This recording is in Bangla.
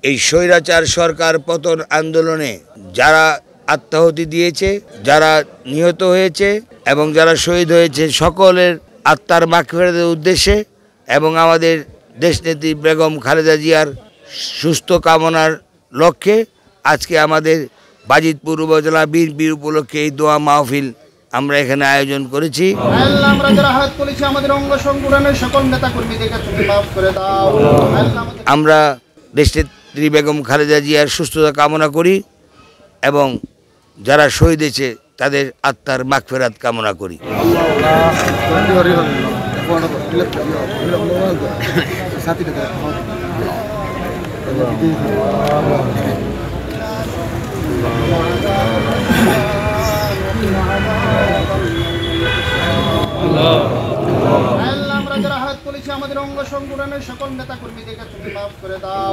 এই স্বৈরাচার সরকার পতন আন্দোলনে যারা আত্মাহুতি দিয়েছে, যারা নিহত হয়েছে এবং যারা শহীদ হয়েছে, সকলের আত্মার মাগফিরাতের উদ্দেশ্যে এবং আমাদের দেশনেত্রী বেগম খালেদা জিয়ার সুস্থ কামনার লক্ষ্যে আজকে আমাদের বাজিতপুর উপজেলা বিএনপির উপলক্ষে এই দোয়া মাহফিল আমরা এখানে আয়োজন করেছি। আমরা যারা হাত তুলেছি আমাদের অঙ্গ সংগঠনের সকল নেতা কর্মীদেরকে তুমি মাফ করে দাও। আমরা দেশনেত্রী বেগম খালেদা জিয়ার সুস্থতা কামনা করি এবং যারা শহীদ হয়েছে তাদের আত্মার মাগফিরাত কামনা করি। আমরা যারা হাত তুলেছি আমাদের অঙ্গ সংগঠনের সকল নেতা কর্মীদেরকে তুমি মাফ করে দাও।